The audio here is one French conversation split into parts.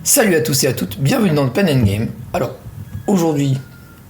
Salut à tous et à toutes, bienvenue dans le Pen and Game. Alors, aujourd'hui,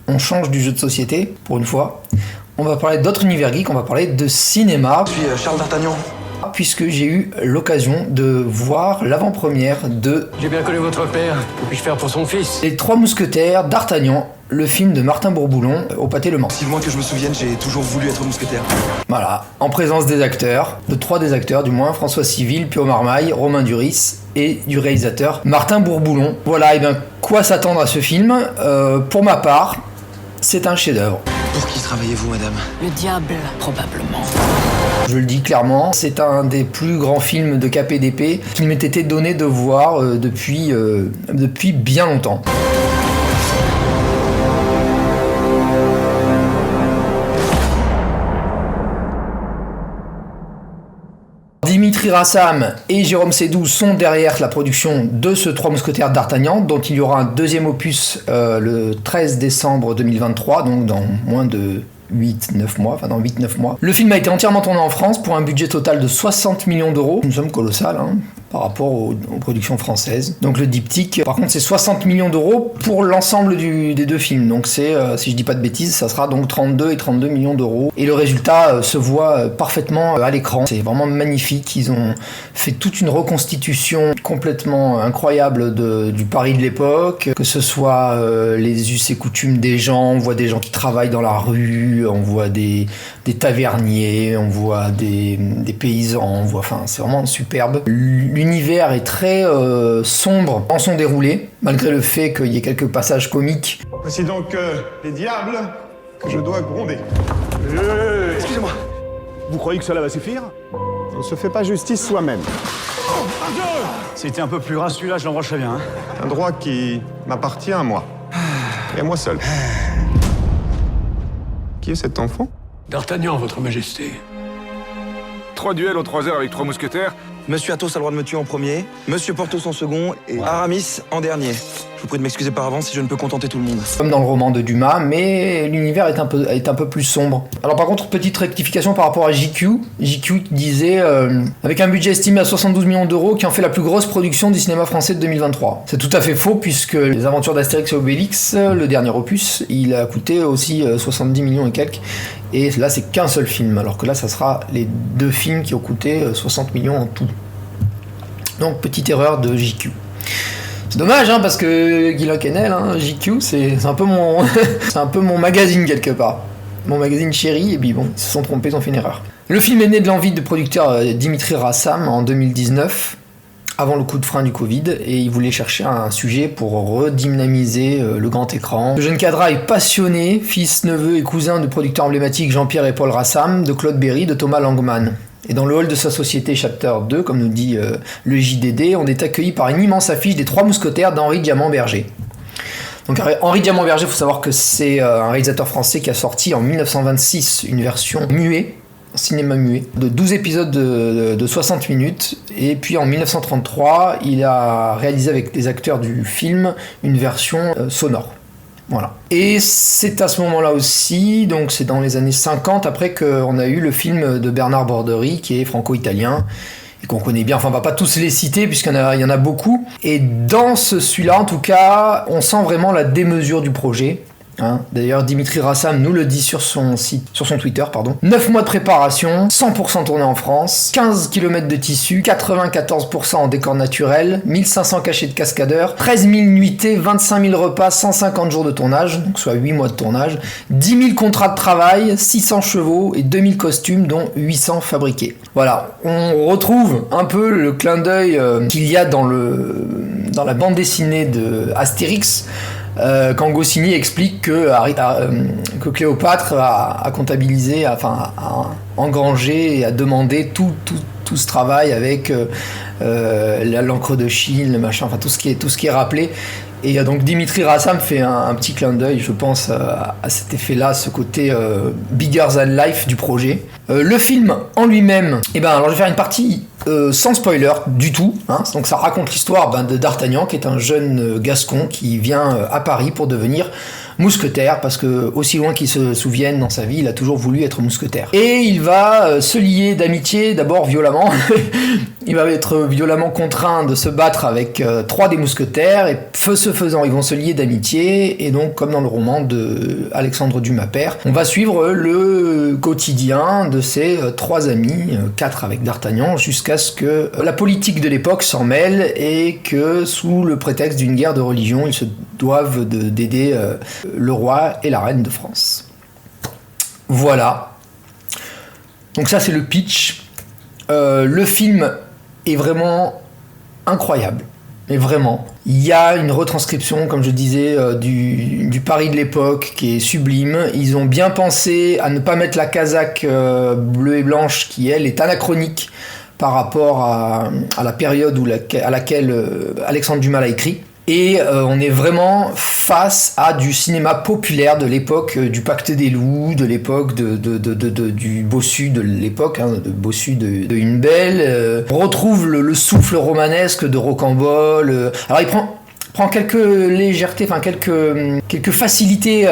on change du jeu de société, pour une fois. On va parler d'autres univers geeks, on va parler de cinéma. Je suis Charles d'Artagnan. Puisque j'ai eu l'occasion de voir l'avant-première de J'ai bien connu votre père, que puis-je faire pour son fils? Les Trois Mousquetaires d'Artagnan, le film de Martin Bourboulon au Pâté Le Mans. Si loin que je me souvienne, j'ai toujours voulu être mousquetaire. Voilà, en présence des acteurs, de trois des acteurs du moins, François Civil, Pio Marmaille, Romain Duris et du réalisateur Martin Bourboulon. Voilà, et bien quoi s'attendre à ce film Pour ma part, c'est un chef-d'œuvre. Pour qui travaillez-vous, madame? Le diable, probablement. Je le dis clairement, c'est un des plus grands films de KPDP qu'il m'ait été donné de voir depuis bien longtemps. Dimitri Rassam et Jérôme Sédou sont derrière la production de ce Trois Mousquetaires d'Artagnan, dont il y aura un deuxième opus le 13 décembre 2023, donc dans moins de 8-9 mois, enfin dans 8-9 mois. Le film a été entièrement tourné en France pour un budget total de 60 millions d'euros, une somme colossale par rapport aux productions françaises. Donc le diptyque, par contre, c'est 60 millions d'euros pour l'ensemble des deux films. Donc c'est, si je dis pas de bêtises, ça sera donc 32 et 32 millions d'euros. Et le résultat se voit parfaitement à l'écran. C'est vraiment magnifique. Ils ont fait toute une reconstitution complètement incroyable du Paris de l'époque. Que ce soit les us et coutumes des gens, on voit des gens qui travaillent dans la rue, on voit des taverniers, on voit des paysans, enfin c'est vraiment superbe. L'univers est très sombre dans son déroulé, malgré le fait qu'il y ait quelques passages comiques. Voici donc les diables que je dois gronder. Excusez-moi. Vous croyez que cela va suffire? On ne se fait pas justice soi-même. C'était un peu plus ras celui-là, je l'embrancherais bien. Un droit qui m'appartient à moi. Et à moi seul. Qui est cet enfant? D'Artagnan, votre majesté. 3 duels aux 3 heures avec 3 mousquetaires. Monsieur Athos a le droit de me tuer en premier, Monsieur Porthos en second et Aramis en dernier. Je vous prie de m'excuser par avance si je ne peux contenter tout le monde. Comme dans le roman de Dumas, mais l'univers est un peu plus sombre. Alors par contre, petite rectification par rapport à JQ. JQ disait, avec un budget estimé à 72 millions d'euros, qui en fait la plus grosse production du cinéma français de 2023. C'est tout à fait faux, puisque les aventures d'Astérix et Obélix, le dernier opus, il a coûté aussi 70 millions et quelques. Et là, c'est qu'un seul film, alors que là, ça sera les deux films qui ont coûté 60 millions en tout. Donc, petite erreur de JQ. C'est dommage, parce que Guilain Kennel, JQ, c'est un peu mon c'est un peu mon magazine quelque part. Mon magazine chéri, et puis bon, ils se sont trompés, ils ont fait une erreur. Le film est né de l'envie du producteur Dimitri Rassam en 2019, avant le coup de frein du Covid, et il voulait chercher un sujet pour redynamiser le grand écran. Le jeune cadra est passionné, fils, neveu et cousin du producteur emblématique Jean-Pierre et Paul Rassam, de Claude Berry, de Thomas Langman. Et dans le hall de sa société Chapter 2, comme nous dit le JDD, on est accueilli par une immense affiche des Trois Mousquetaires d'Henri Diamant-Berger. Donc Henri Diamant-Berger, il faut savoir que c'est un réalisateur français qui a sorti en 1926 une version muet, cinéma muet, de 12 épisodes de 60 minutes, et puis en 1933, il a réalisé avec les acteurs du film une version sonore. Voilà. Et c'est à ce moment-là aussi, donc c'est dans les années 50, après qu'on a eu le film de Bernard Borderie, qui est franco-italien, et qu'on connaît bien, enfin on va pas tous les citer, puisqu'il y en a beaucoup. Et dans celui-là, en tout cas, on sent vraiment la démesure du projet. D'ailleurs, Dimitri Rassam nous le dit sur son Twitter, 9 mois de préparation, 100% tourné en France, 15 km de tissu, 94% en décor naturel, 1500 cachets de cascadeurs, 13 000 nuitées, 25 000 repas, 150 jours de tournage, donc soit 8 mois de tournage, 10 000 contrats de travail, 600 chevaux et 2000 costumes, dont 800 fabriqués. Voilà, on retrouve un peu le clin d'œil qu'il y a dans la bande dessinée de Astérix, quand Goscinny explique que Cléopâtre a comptabilisé, a engrangé et a demandé tout ce travail avec l'encre de Chine, le machin, tout ce qui est rappelé. Et donc Dimitri Rassam fait un petit clin d'œil, je pense, à cet effet-là, ce côté bigger than life du projet. Le film en lui-même, alors je vais faire une partie sans spoiler du tout, donc ça raconte l'histoire de D'Artagnan, qui est un jeune gascon qui vient à Paris pour devenir mousquetaire, parce que aussi loin qu'il se souvienne dans sa vie, il a toujours voulu être mousquetaire. Et il va se lier d'amitié, d'abord violemment, Il va être violemment contraint de se battre avec 3 des mousquetaires, et ce faisant, ils vont se lier d'amitié, et donc, comme dans le roman de Alexandre Dumas père, on va suivre le quotidien de ces 3 amis, 4 avec D'Artagnan, jusqu'à ce que la politique de l'époque s'en mêle, et que, sous le prétexte d'une guerre de religion, ils se doivent d'aider le roi et la reine de France. Voilà. Donc ça, c'est le pitch. Le film est vraiment incroyable, mais vraiment. Il y a une retranscription, comme je disais, du Paris de l'époque qui est sublime. Ils ont bien pensé à ne pas mettre la casaque bleue et blanche qui, elle, est anachronique par rapport à la période à laquelle Alexandre Dumas l'a écrit. Et on est vraiment face à du cinéma populaire de l'époque du Pacte des Loups, de l'époque du Bossu de l'époque, de Bossu de Une Belle. On retrouve le souffle romanesque de Rocambole. Alors il prend quelques légèretés, enfin quelques facilités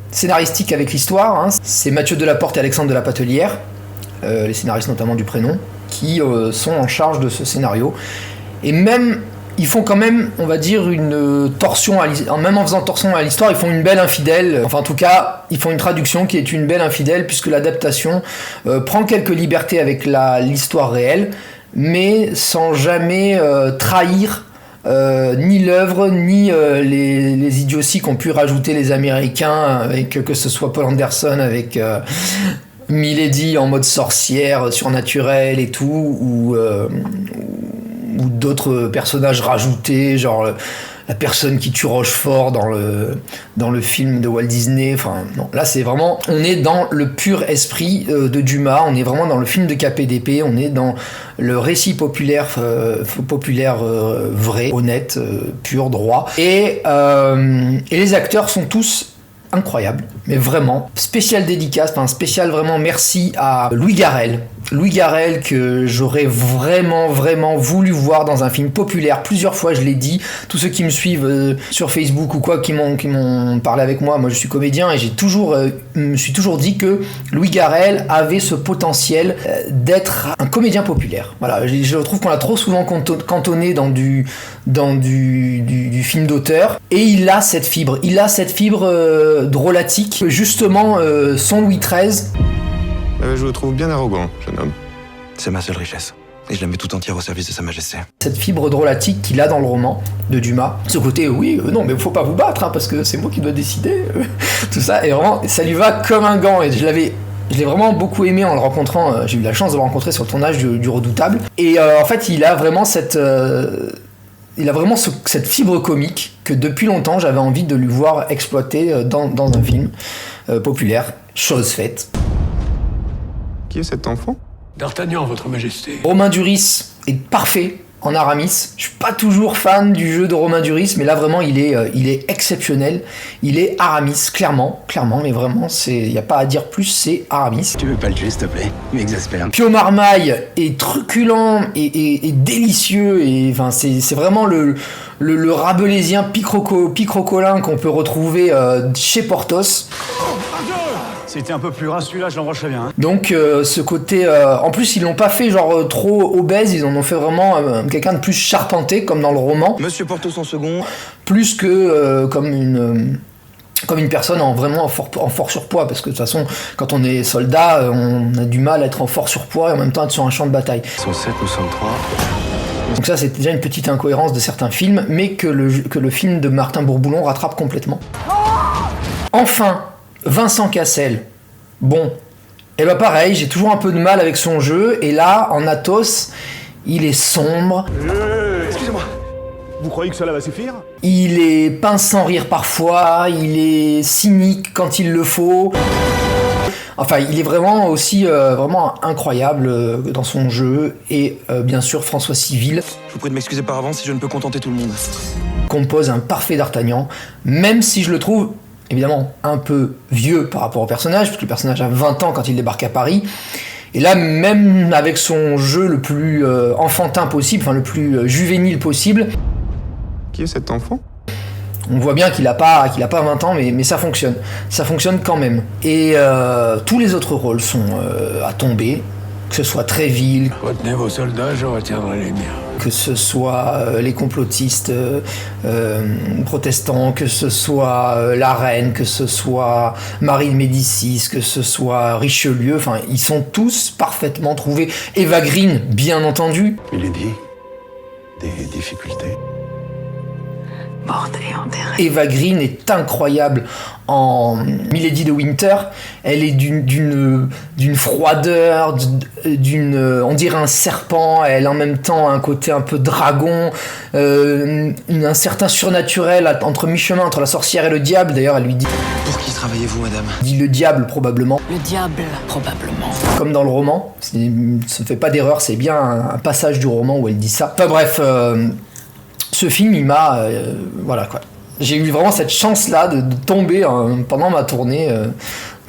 scénaristiques avec l'histoire. C'est Mathieu Delaporte et Alexandre de la Patelière, les scénaristes notamment du Prénom, qui sont en charge de ce scénario. Et même... ils font quand même, on va dire, une torsion, même en faisant torsion à l'histoire, ils font une belle infidèle. Enfin, en tout cas, ils font une traduction qui est une belle infidèle, puisque l'adaptation prend quelques libertés avec l'histoire réelle, mais sans jamais trahir ni l'œuvre, ni les idioties qu'ont pu rajouter les Américains, avec que ce soit Paul Anderson, avec... Milady en mode sorcière, surnaturelle et tout, ou d'autres personnages rajoutés, genre la personne qui tue Rochefort dans le film de Walt Disney. Enfin, non, là c'est vraiment, on est dans le pur esprit de Dumas, on est vraiment dans le film de KPDP, on est dans le récit populaire vrai, honnête, pur, droit. Et les acteurs sont tous incroyable, mais vraiment. Spécial dédicace, enfin spécial vraiment merci à Louis Garrel. Louis Garrel que j'aurais vraiment voulu voir dans un film populaire. Plusieurs fois je l'ai dit, tous ceux qui me suivent sur Facebook ou quoi, qui m'ont parlé avec moi je suis comédien et me suis toujours dit que Louis Garrel avait ce potentiel d'être un comédien populaire. Voilà, je trouve qu'on l'a trop souvent cantonné dans du film d'auteur, et il a cette fibre drôlatique que justement son Louis XIII. Je vous trouve bien arrogant, jeune homme. C'est ma seule richesse. Et je la mets tout entière au service de Sa Majesté. Cette fibre drôlatique qu'il a dans le roman de Dumas. Ce côté, non, mais faut pas vous battre, parce que c'est moi qui dois décider. Tout ça, et vraiment, ça lui va comme un gant. Et je l'ai vraiment beaucoup aimé en le rencontrant. J'ai eu la chance de le rencontrer sur le tournage du Redoutable. Et en fait, il a vraiment cette fibre comique que depuis longtemps, j'avais envie de lui voir exploiter dans un film populaire. Chose faite. Qui est cet enfant? D'Artagnan, votre majesté. Romain Duris est parfait en Aramis. Je suis pas toujours fan du jeu de Romain Duris, mais là vraiment il est exceptionnel. Il est Aramis, clairement, mais vraiment il y a pas à dire plus, c'est Aramis. Tu veux pas le tuer, s'il te plaît? Il m'exaspère. Pio Marmaille est truculent et délicieux, et enfin c'est vraiment le rabelaisien picrocolin qu'on peut retrouver chez Porthos. C'était un peu plus ras celui-là, je l'embrancherais bien. Donc ce côté... en plus, ils l'ont pas fait genre trop obèse, ils en ont fait vraiment quelqu'un de plus charpenté, comme dans le roman. Monsieur Porthos en second. Plus que comme une personne vraiment en fort surpoids, parce que de toute façon, quand on est soldat, on a du mal à être en fort surpoids et en même temps être sur un champ de bataille. Ils sont 7, nous sommes 3. Donc ça, c'est déjà une petite incohérence de certains films, mais que le film de Martin Bourboulon rattrape complètement. Enfin, Vincent Cassel. Bon, et bah pareil, j'ai toujours un peu de mal avec son jeu, et là, en Athos, il est sombre. Excusez-moi. Vous croyez que cela va suffire? Il est pince sans rire parfois, il est cynique quand il le faut. Enfin, il est vraiment aussi vraiment incroyable dans son jeu, et bien sûr François Civil. Je vous prie de m'excuser par avance si je ne peux contenter tout le monde. Compose un parfait D'Artagnan, même si je le trouve évidemment un peu vieux par rapport au personnage, puisque le personnage a 20 ans quand il débarque à Paris. Et là, même avec son jeu le plus enfantin possible, enfin le plus juvénile possible. Qui est cet enfant? On voit bien qu'il a pas 20 ans, mais ça fonctionne. Ça fonctionne quand même. Et tous les autres rôles sont à tomber. Que ce soit Tréville, Retenez vos soldats, je retiendrai les miens. que ce soit les complotistes protestants, que ce soit la reine, que ce soit Marie de Médicis, que ce soit Richelieu, enfin, ils sont tous parfaitement trouvés. Eva Green, bien entendu. Milady, des difficultés. Morte et enterrée. Eva Green est incroyable en Milady de Winter. Elle est d'une froideur, on dirait un serpent. Elle a en même temps un côté un peu dragon, un certain surnaturel entre mi-chemin entre la sorcière et le diable. D'ailleurs, elle lui dit Pour qui travaillez-vous, madame? dit le diable probablement, Le diable, probablement. comme dans le roman. Ça ne fait pas d'erreur, c'est bien un passage du roman où elle dit ça. Enfin bref. Ce film, il m'a... voilà quoi. J'ai eu vraiment cette chance-là de tomber pendant ma tournée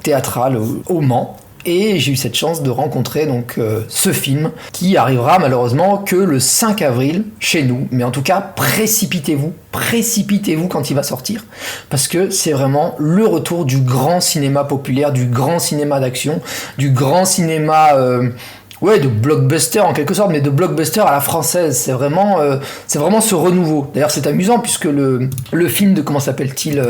théâtrale au Mans. Et j'ai eu cette chance de rencontrer donc ce film qui arrivera malheureusement que le 5 avril chez nous. Mais en tout cas, précipitez-vous quand il va sortir. Parce que c'est vraiment le retour du grand cinéma populaire, du grand cinéma d'action, du grand cinéma... ouais, de blockbuster en quelque sorte, mais de blockbuster à la française. C'est vraiment ce renouveau. D'ailleurs, c'est amusant puisque le film de, comment s'appelle-t-il,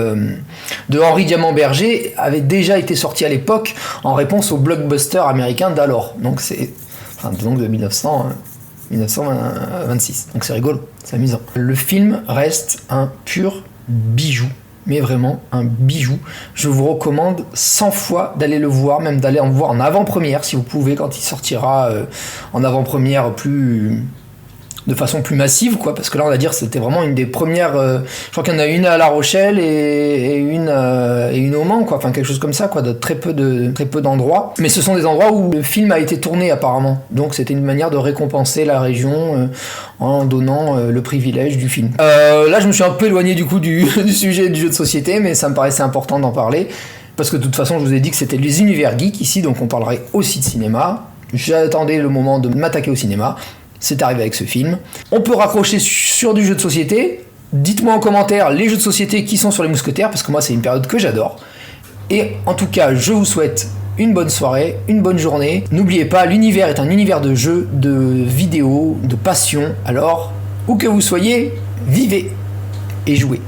de Henri Diamant-Berger avait déjà été sorti à l'époque en réponse au blockbuster américain d'alors. Donc donc de 1926. Donc c'est rigolo, c'est amusant. Le film reste un pur bijou. Mais vraiment un bijou. Je vous recommande 100 fois d'aller le voir, même d'aller en voir en avant-première si vous pouvez, quand il sortira en avant-première de façon plus massive, quoi, parce que là on va dire c'était vraiment une des premières, je crois qu'il y en a une à La Rochelle et une au Mans, quoi, enfin quelque chose comme ça, quoi, de très peu d'endroits, mais ce sont des endroits où le film a été tourné apparemment, donc c'était une manière de récompenser la région en donnant le privilège du film. Là je me suis un peu éloigné du coup du sujet du jeu de société, mais ça me paraissait important d'en parler, parce que de toute façon je vous ai dit que c'était les univers geeks ici, donc on parlerait aussi de cinéma. J'attendais le moment de m'attaquer au cinéma. C'est arrivé avec ce film. On peut raccrocher sur du jeu de société. Dites-moi en commentaire les jeux de société qui sont sur les mousquetaires, parce que moi c'est une période que j'adore. Et en tout cas, je vous souhaite une bonne soirée, une bonne journée. N'oubliez pas, l'univers est un univers de jeux, de vidéos, de passion. Alors, où que vous soyez, vivez et jouez.